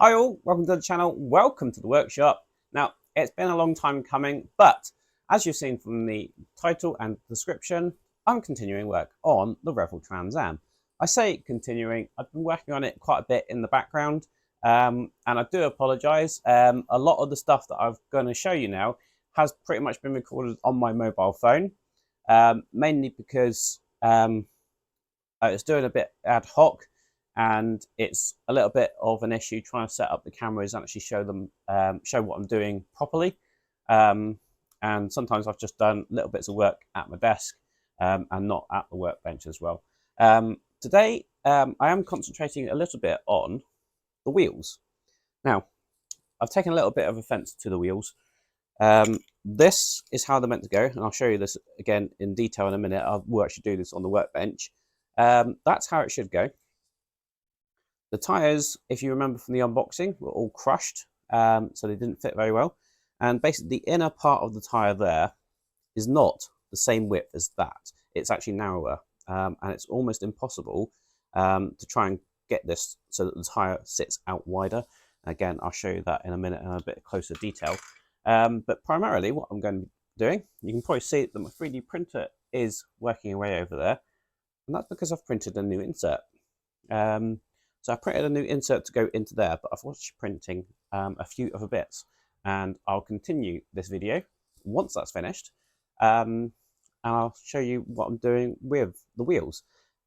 Hi all, welcome to the channel, welcome to the workshop. Now, it's been a long time coming, but as you've seen from the title and description, I'm continuing work on the Revell Trans Am. I say continuing, I've been working on it quite a bit in the background, and I do apologise. A lot of the stuff that I'm going to show you now has pretty much been recorded on my mobile phone, mainly because it's doing a bit ad hoc, and it's a little bit of an issue trying to set up the cameras and actually show them, show what I'm doing properly. And sometimes I've just done little bits of work at my desk and not at the workbench as well. Today, I am concentrating a little bit on the wheels. Now, I've taken a little bit of offence to the wheels. This is how they're meant to go, and I'll show you this again in detail in a minute. I will actually do this on the workbench. That's how it should go. The tyres, if you remember from the unboxing, were all crushed, so they didn't fit very well. And basically the inner part of the tyre there is not the same width as that. It's actually narrower, and it's almost impossible to try and get this so that the tyre sits out wider. Again, I'll show you that in a minute in a bit closer detail. But primarily what I'm going to be doing, you can probably see that my 3D printer is working away over there, and that's because I've printed a new insert. So I printed a new insert to go into there, but I've watched printing a few other bits, and I'll continue this video once that's finished, and I'll show you what I'm doing with the wheels.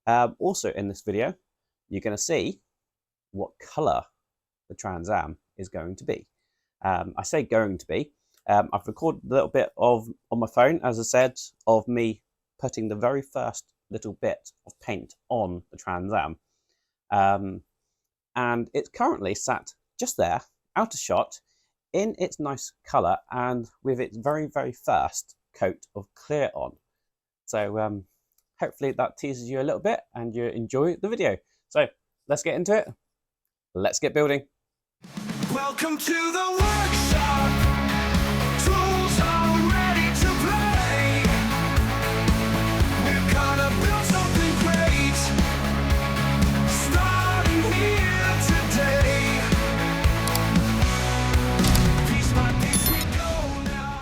Also in this video, you're going to see what colour the Trans Am is going to be. I say going to be. I've recorded a little bit of on my phone, as I said, of me putting the very first little bit of paint on the Trans Am. And it's currently sat just there, out of shot, in its nice colour and with its very, very first coat of clear on. So hopefully that teases you a little bit and you enjoy the video. So let's get into it. Let's get building. Welcome to the workshop. Tools are ready to play. We're gonna build something great, starting here today. Piece by piece we go now.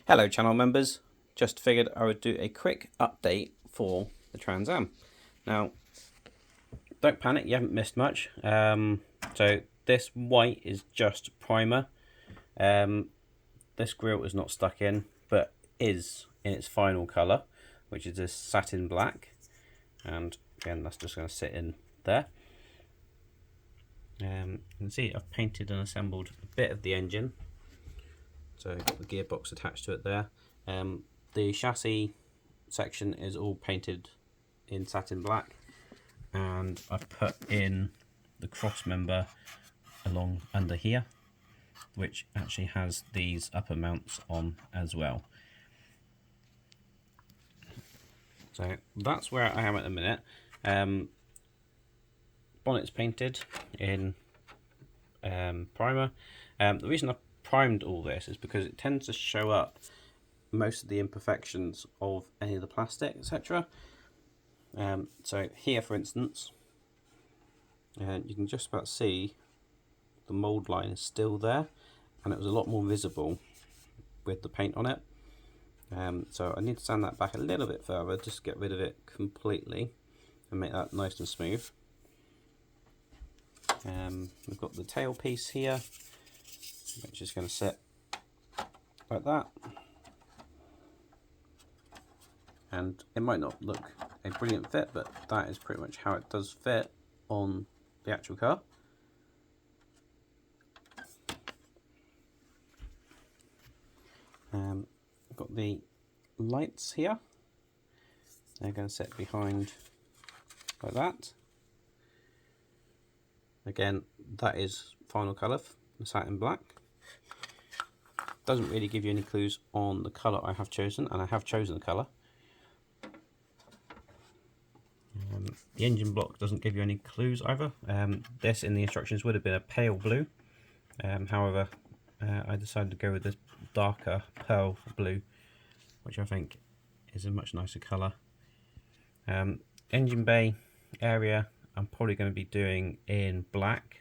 Hello channel members, just figured I would do a quick update for the Trans Am. Now, don't panic, you haven't missed much. So this white is just primer. This grille is not stuck in, but is in its final colour, which is this satin black. And again, that's just going to sit in there. You can see I've painted and assembled a bit of the engine. So the gearbox attached to it there. The chassis section is all painted in satin black, and I've put in the cross member along under here, which actually has these upper mounts on as well. So that's where I am at the minute. Bonnet's painted in primer. The reason I primed all this is because it tends to show up most of the imperfections of any of the plastic, etc. So here, for instance, you can just about see the mould line is still there, and it was a lot more visible with the paint on it. So I need to sand that back a little bit further just to get rid of it completely and make that nice and smooth. We've got the tail piece here, which is going to sit like that, and it might not look a brilliant fit, but that is pretty much how it does fit on the actual car. I've got the lights here, they're going to sit behind like that. Again, that is final colour, the satin black. Doesn't really give you any clues on the colour I have chosen, and I have chosen the colour. The engine block doesn't give you any clues either. This in the instructions would have been a pale blue. However, I decided to go with this darker pearl blue, which I think is a much nicer colour. Engine bay area I'm probably going to be doing in black,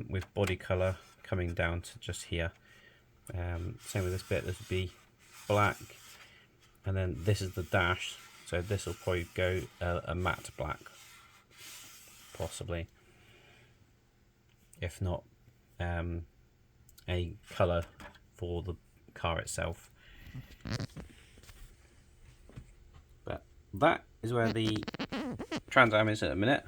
with body colour coming down to just here. Same with this bit, this would be black, and then this is the dash, so this will probably go a matte black, possibly, if not a colour for the car itself. But that is where the Trans Am is at a minute.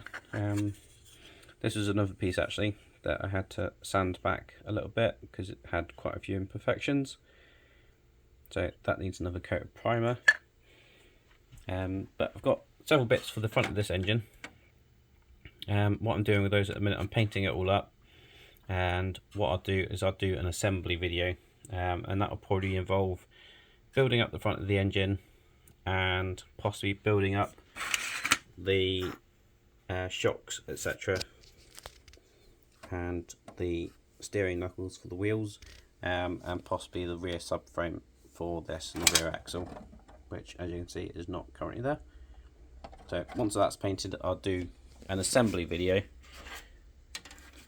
This was another piece actually that I had to sand back a little bit because it had quite a few imperfections, so that needs another coat of primer. But I've got several bits for the front of this engine. What I'm doing with those at the minute, I'm painting it all up, and what I'll do is I'll do an assembly video, and that will probably involve building up the front of the engine and possibly building up the shocks, etc., and the steering knuckles for the wheels, and possibly the rear subframe for this and the rear axle, which as you can see is not currently there. So once that's painted, I'll do an assembly video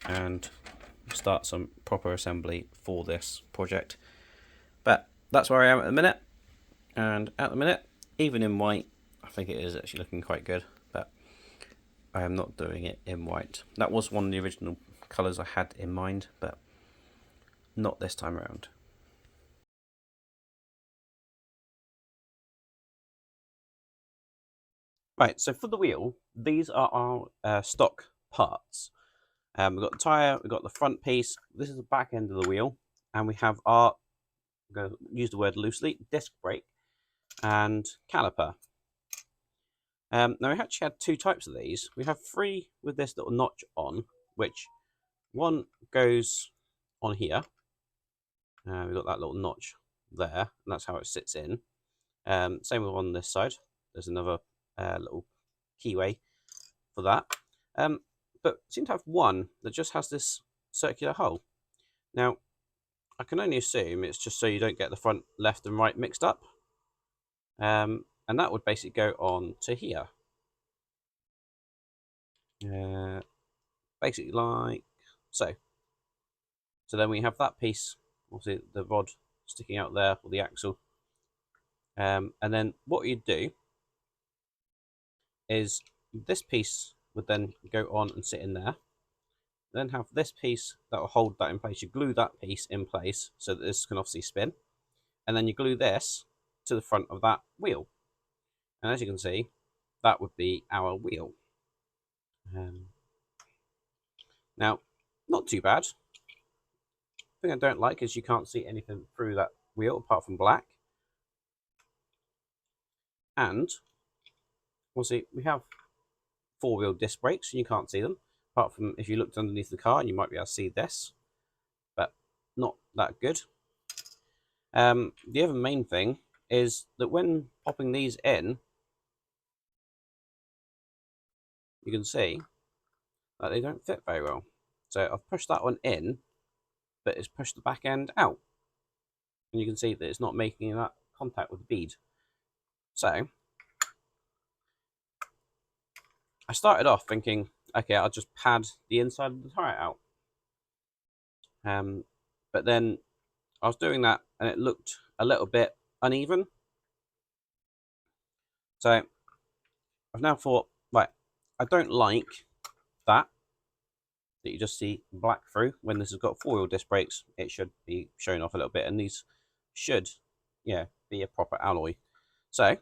and start some proper assembly for this project. But that's where I am at the minute, and at the minute, even in white, I think it is actually looking quite good, but I am not doing it in white. That was one of the original colours I had in mind, but not this time around. Right, so for the wheel, these are our stock parts. We've got the tyre, we've got the front piece, this is the back end of the wheel, and we have our, I'm going to use the word loosely, disc brake and caliper. Now we actually had two types of these. We have three with this little notch on, which one goes on here. We've got that little notch there, and that's how it sits in. Same with on this side. There's another little keyway for that. But seem to have one that just has this circular hole. Now, I can only assume it's just so you don't get the front left and right mixed up. And that would basically go on to here. Basically like so. So then we have that piece, obviously the rod sticking out there, or the axle. And then what you'd do is this piece would then go on and sit in there. Then have this piece that will hold that in place. You glue that piece in place so that this can obviously spin. And then you glue this to the front of that wheel. And as you can see, that would be our wheel. Now, not too bad. The thing I don't like is you can't see anything through that wheel apart from black. And obviously we have four-wheel disc brakes and you can't see them, apart from if you looked underneath the car and you might be able to see this, but not that good. The other main thing is that when popping these in, you can see that they don't fit very well. So I've pushed that one in, but it's pushed the back end out. And you can see that it's not making that contact with the bead. So I started off thinking, okay, I'll just pad the inside of the tyre out. But then I was doing that and it looked a little bit uneven. So I've now thought, right, I don't like that you just see black through. When this has got four-wheel disc brakes, it should be showing off a little bit, and these should, yeah, be a proper alloy. So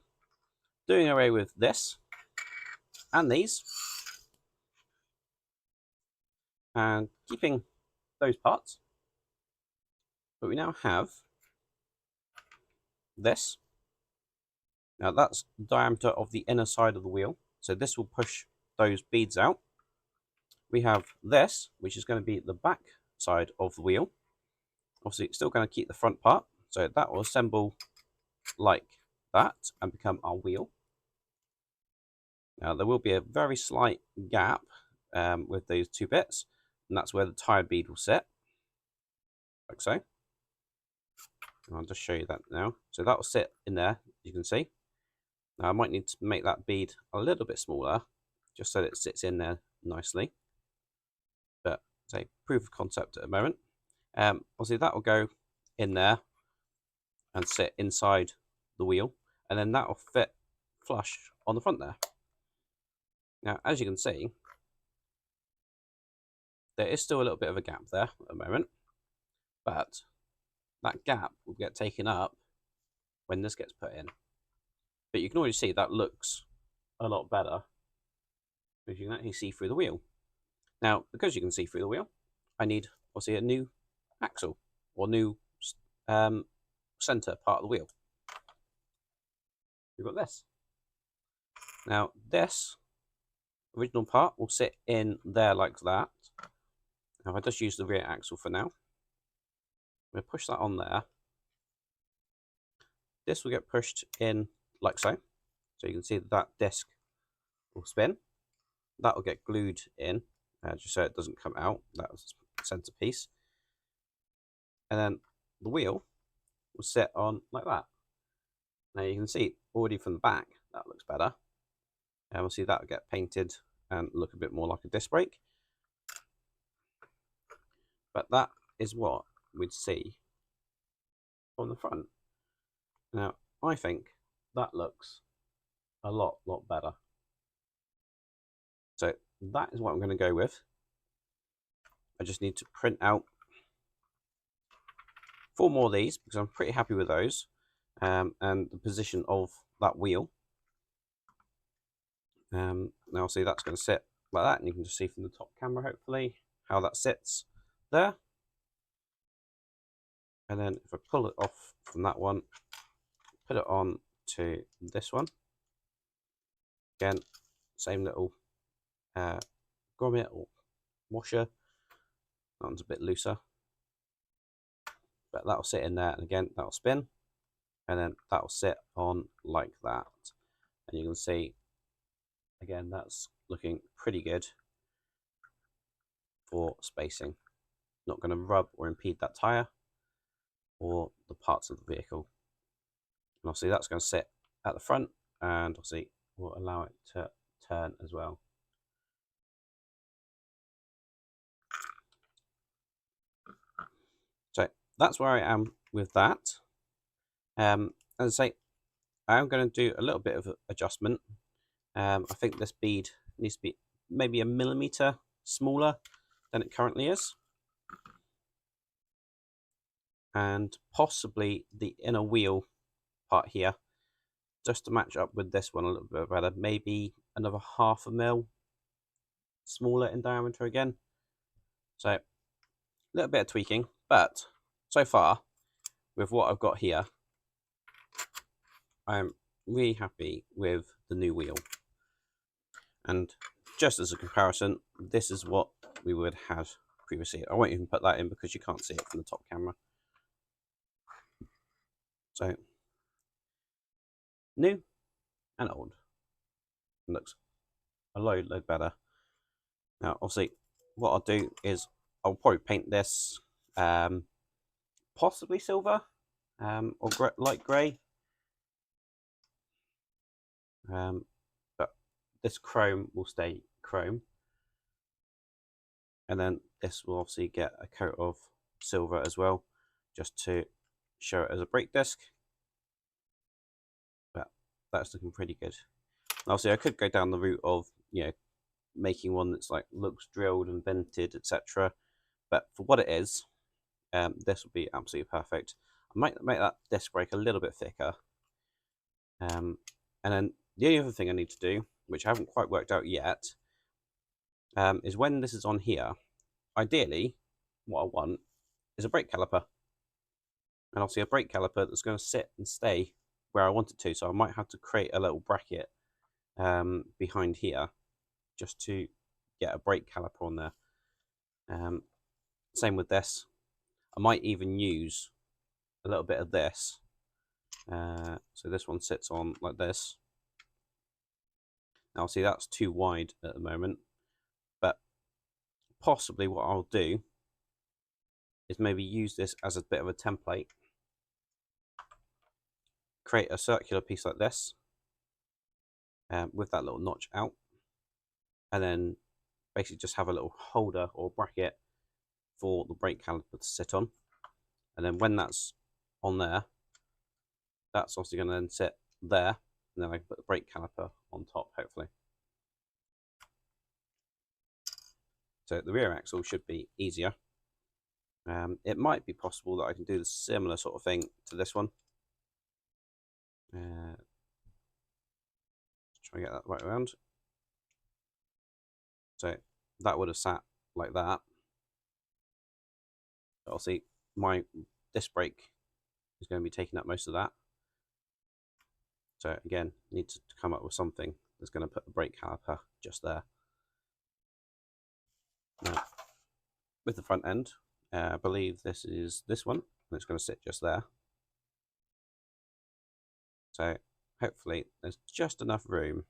doing away with this and these, and keeping those parts, but we now have this. Now that's the diameter of the inner side of the wheel, so this will push those beads out. We have this, which is going to be the back side of the wheel. Obviously, it's still going to keep the front part, so that will assemble like that and become our wheel. Now, there will be a very slight gap with those two bits, and that's where the tyre bead will sit, like so. I'll just show you that now. So that will sit in there, you can see. Now I might need to make that bead a little bit smaller, just so that it sits in there nicely. But say proof of concept at the moment. Obviously that will go in there and sit inside the wheel, and then that will fit flush on the front there. Now, as you can see, there is still a little bit of a gap there at the moment, but that gap will get taken up when this gets put in. But you can already see that looks a lot better because you can actually see through the wheel. Now, because you can see through the wheel, I need obviously a new axle or new center part of the wheel. We've got this. Now, this original part will sit in there like that. Now, if I just use the rear axle for now, I'm going to push that on there. This will get pushed in like so. So you can see that disc will spin. That will get glued in, just so it doesn't come out. That was the centerpiece. And then the wheel will sit on like that. Now you can see already from the back, that looks better. And we'll see that will get painted and look a bit more like a disc brake. But that is what we'd see on the front. Now, I think that looks a lot better. So that is what I'm going to go with. I just need to print out 4 more of these because I'm pretty happy with those, and the position of that wheel. Now see that's going to sit like that, and you can just see from the top camera hopefully how that sits there. And then if I pull it off from that one, put it on to this one, again same little grommet or washer. That one's a bit looser, but that'll sit in there, and again that'll spin, and then that'll sit on like that. And you can see again that's looking pretty good for spacing. Not going to rub or impede that tyre or the parts of the vehicle. And obviously that's going to sit at the front, and obviously will allow it to turn as well. So that's where I am with that. As I say, I am going to do a little bit of adjustment. I think this bead needs to be maybe 1 millimeter smaller than it currently is, and possibly the inner wheel part here, just to match up with this one a little bit better, maybe another 0.5 mil smaller in diameter again. So a little bit of tweaking, but so far with what I've got here, I'm really happy with the new wheel. And just as a comparison, this is what we would have previously. I won't even put that in because you can't see it from the top camera. So new and old. It looks a load better. Now obviously what I'll do is I'll probably paint this possibly silver or light grey, but this chrome will stay chrome, and then this will obviously get a coat of silver as well, just to show it as a brake disc. But that's looking pretty good. Obviously I could go down the route of making one that's like looks drilled and vented, etc. But for what it is, this will be absolutely perfect. I might make that disc brake a little bit thicker. And then the only other thing I need to do, which I haven't quite worked out yet, is when this is on here, ideally what I want is a brake caliper. And obviously a brake caliper that's going to sit and stay where I want it to. So I might have to create a little bracket behind here just to get a brake caliper on there. Same with this. I might even use a little bit of this. So this one sits on like this. Now see that's too wide at the moment, but possibly what I'll do is maybe use this as a bit of a template, create a circular piece like this, with that little notch out, and then basically just have a little holder or bracket for the brake caliper to sit on. And then when that's on there, that's obviously going to then sit there, and then I can put the brake caliper on top, hopefully. So the rear axle should be easier. It might be possible that I can do the similar sort of thing to this one. Try and get that right around. So that would have sat like that. But obviously, my disc brake is going to be taking up most of that. So again, need to come up with something that's going to put the brake caliper just there. Now, with the front end, I believe this is this one, and it's going to sit just there. So hopefully there's just enough room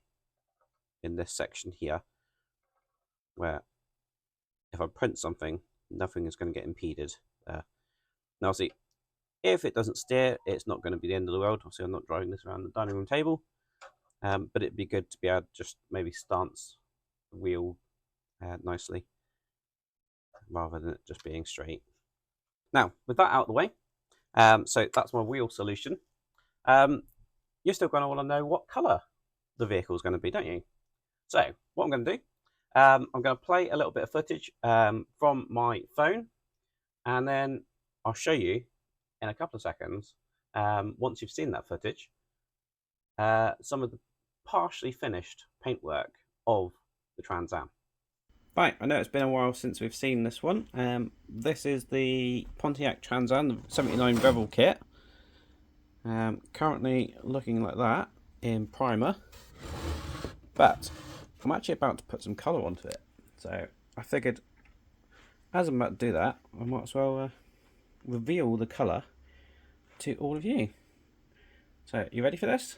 in this section here where if I print something, nothing is going to get impeded there. Now see, if it doesn't steer, it's not going to be the end of the world. Obviously I'm not driving this around the dining room table, but it'd be good to be able to just maybe stance the wheel nicely rather than it just being straight. Now, with that out of the way, so that's my wheel solution. You're still going to want to know what colour the vehicle is going to be, don't you? So, what I'm going to do, I'm going to play a little bit of footage from my phone, and then I'll show you in a couple of seconds, once you've seen that footage, some of the partially finished paintwork of the Trans Am. Right, I know it's been a while since we've seen this one. This is the Pontiac Trans Am, the 79 Revell kit. Currently looking like that in primer, but I'm actually about to put some colour onto it. So I figured, as I'm about to do that, I might as well reveal the colour to all of you. So, you ready for this?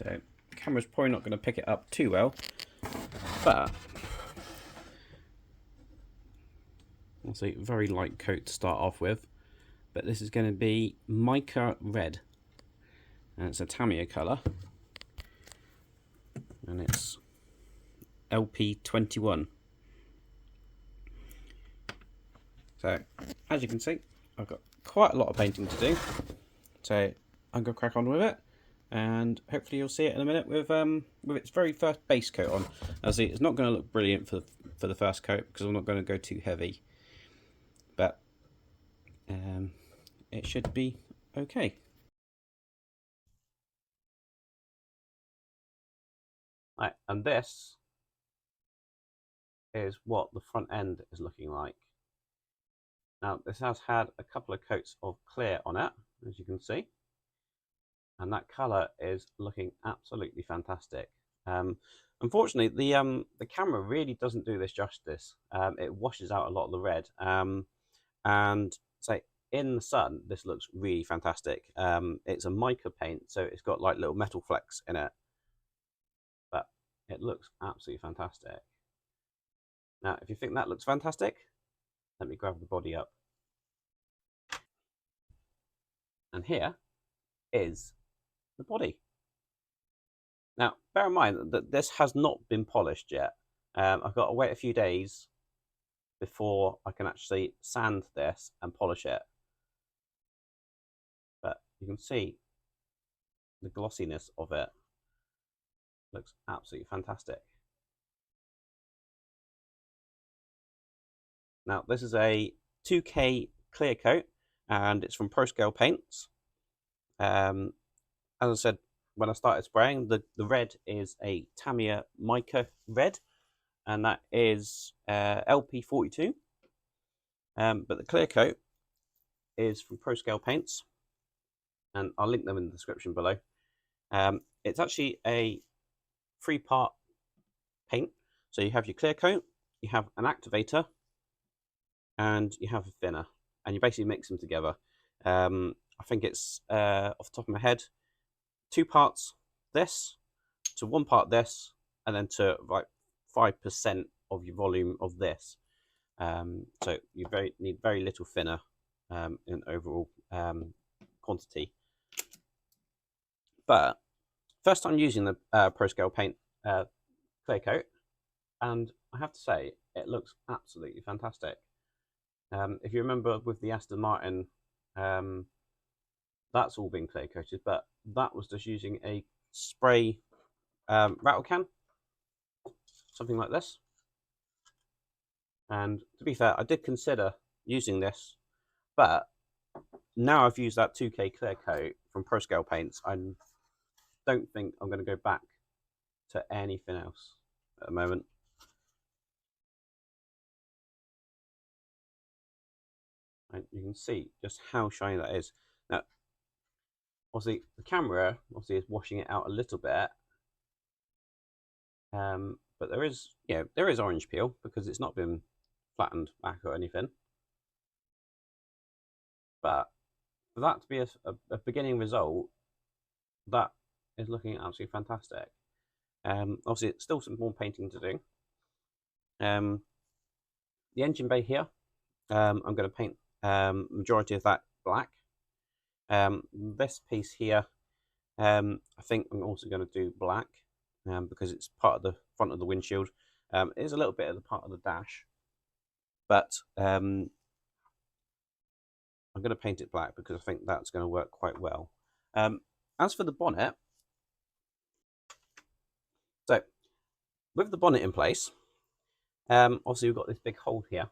So, the camera's probably not going to pick it up too well, but obviously very light coat to start off with. But this is going to be mica red, and it's a Tamiya colour, and it's LP21. So, as you can see, I've got quite a lot of painting to do, so I'm going to crack on with it, and hopefully you'll see it in a minute with its very first base coat on. As it's not going to look brilliant for the first coat because I'm not going to go too heavy, but it should be okay. Right, and this is what the front end is looking like. Now, this has had a couple of coats of clear on it, as you can see, and that colour is looking absolutely fantastic. Unfortunately, the camera really doesn't do this justice. It washes out a lot of the red, and say in the sun, this looks really fantastic. It's a mica paint, so it's got like little metal flecks in it, but it looks absolutely fantastic. Now, if you think that looks fantastic, let me grab the body up. And here is the body. Now, bear in mind that this has not been polished yet. I've got to wait a few days before I can actually sand this and polish it. But you can see the glossiness of it. Looks absolutely fantastic. Now, this is a 2K clear coat, and it's from Pro Scale Paints. As I said, when I started spraying, the red is a Tamiya mica red, and that is LP42. But the clear coat is from ProScale Paints, and I'll link them in the description below. It's actually a 3-part paint. So you have your clear coat, you have an activator, and you have a thinner, and you basically mix them together. I think it's off the top of my head, 2 parts this to 1 part this, and then to like 5% of your volume of this. So you need very little thinner in overall quantity. But first time using the ProScale Paint clear coat, and I have to say it looks absolutely fantastic. If you remember with the Aston Martin, that's all been clear coated, but that was just using a spray rattle can, something like this. And to be fair, I did consider using this, but now I've used that 2K clear coat from ProScale Paints, I don't think I'm going to go back to anything else at the moment. And you can see just how shiny that is. Now, obviously, the camera is washing it out a little bit, but there is orange peel because it's not been flattened back or anything. But for that to be a beginning result, that is looking absolutely fantastic. Obviously, it's still some more painting to do. The engine bay here, I'm going to paint majority of that black. This piece here, I think I'm also going to do black because it's part of the front of the windshield. It is a little bit of the part of the dash, but I'm going to paint it black because I think that's going to work quite well. As for the bonnet, so with the bonnet in place, obviously we've got this big hole here.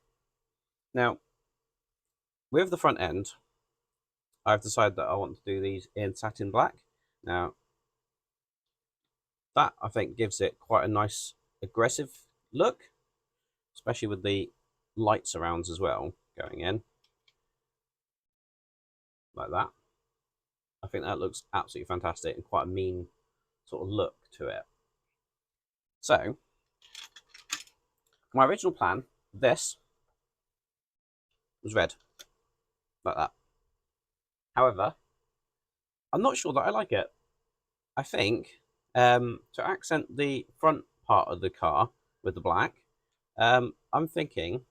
Now, with the front end, I've decided that I want to do these in satin black. Now, that I think gives it quite a nice aggressive look, especially with the light surrounds as well going in like that. I think that looks absolutely fantastic and quite a mean sort of look to it. So, my original plan, this was red, like that. However, I'm not sure that I like it. I think to accent the front part of the car with the black, I'm thinking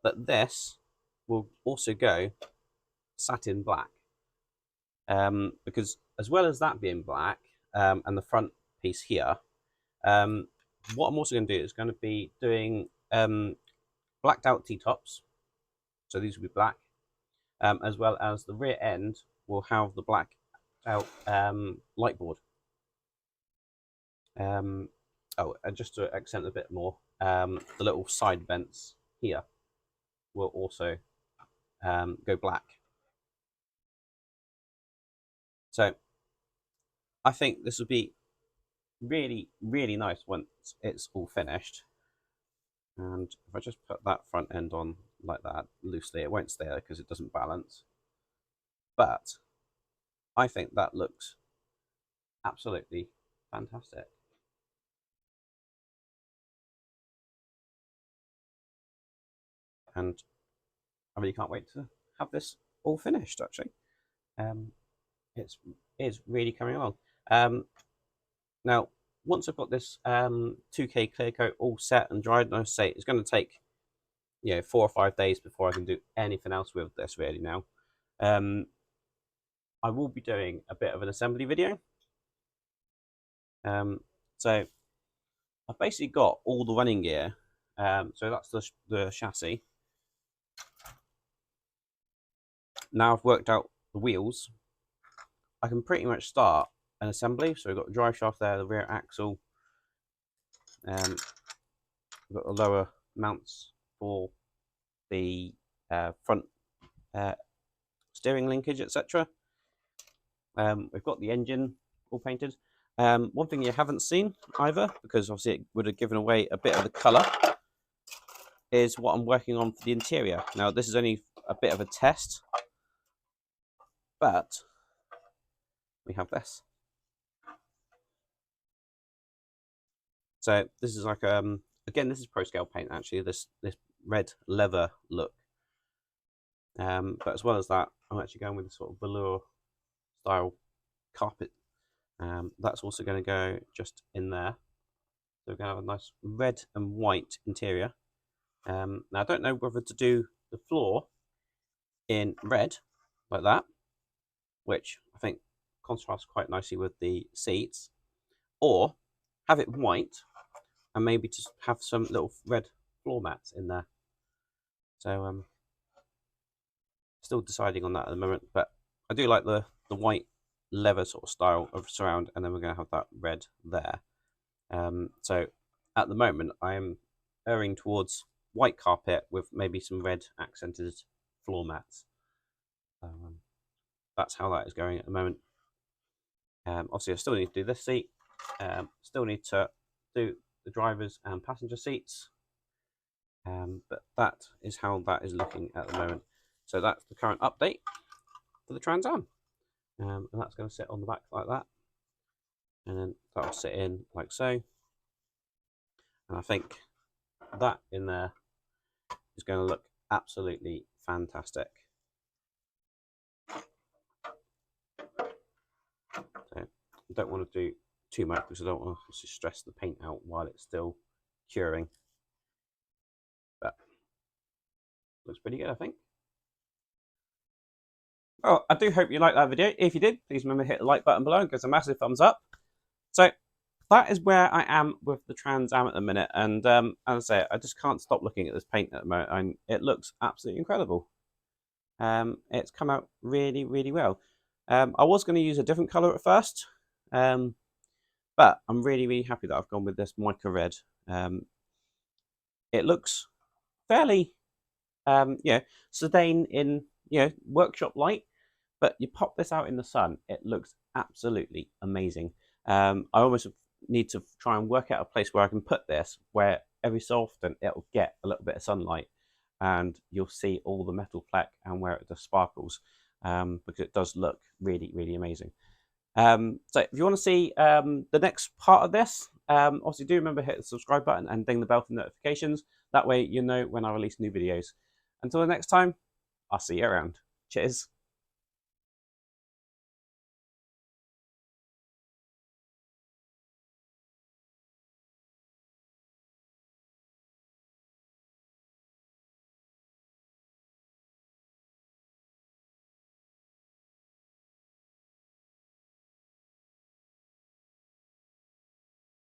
that this will also go satin black. Because as well as that being black and the front piece here, what I'm also going to do is going to be doing blacked out T-tops. So these will be black, as well as the rear end will have the blacked out light board. Oh, and just to accent a bit more, the little side vents here will also go black. So I think this will be really, really nice once it's all finished. And if I just put that front end on like that loosely, it won't stay there because it doesn't balance. But I think that looks absolutely fantastic. And I really can't wait to have this all finished, actually. It is really coming along. Now, once I've got this 2K clear coat all set and dried, and I say it's going to take 4 or 5 days before I can do anything else with this really now. I will be doing a bit of an assembly video. So I've basically got all the running gear. So that's the chassis. Now I've worked out the wheels, I can pretty much start an assembly. So we've got the drive shaft there, the rear axle, we've got the lower mounts for the front steering linkage, etc. We've got the engine all painted. One thing you haven't seen either, because obviously it would have given away a bit of the colour, is what I'm working on for the interior. Now, this is only a bit of a test, but we have this. So this is like again, this is pro scale paint actually. This red leather look, but as well as that, I'm actually going with the sort of velour style carpet. That's also going to go just in there. So we're going to have a nice red and white interior. Now I don't know whether to do the floor in red like that, which I think contrasts quite nicely with the seats, or have it white and maybe just have some little red floor mats in there. So still deciding on that at the moment, but I do like the white leather sort of style of surround, and then we're going to have that red there. So at the moment I am erring towards white carpet with maybe some red accented floor mats. That's how that is going at the moment. Obviously I still need to do this seat, still need to do the drivers and passenger seats, but that is how that is looking at the moment. So that's the current update for the Trans Am, and that's going to sit on the back like that, and then that will sit in like so, and I think that in there is going to look absolutely fantastic. So I don't want to do too much because I don't want to stress the paint out while it's still curing, but looks pretty good, I think. Well, I do hope you liked that video. If you did, please remember to hit the like button below and give us a massive thumbs up. So that is where I am with the Trans Am at the minute, and as I say, I just can't stop looking at this paint at the moment, and it looks absolutely incredible. It's come out really, really well. I was going to use a different colour at first, but I'm really, really happy that I've gone with this mica red. It looks fairly, sedan in, workshop light, but you pop this out in the sun, it looks absolutely amazing. I almost need to try and work out a place where I can put this, where every so often it'll get a little bit of sunlight and you'll see all the metal plaque and where it just sparkles, because it does look really, really amazing. So if you want to see the next part of this, obviously do remember to hit the subscribe button and ding the bell for notifications. That way you know when I release new videos. Until the next time, I'll see you around. Cheers.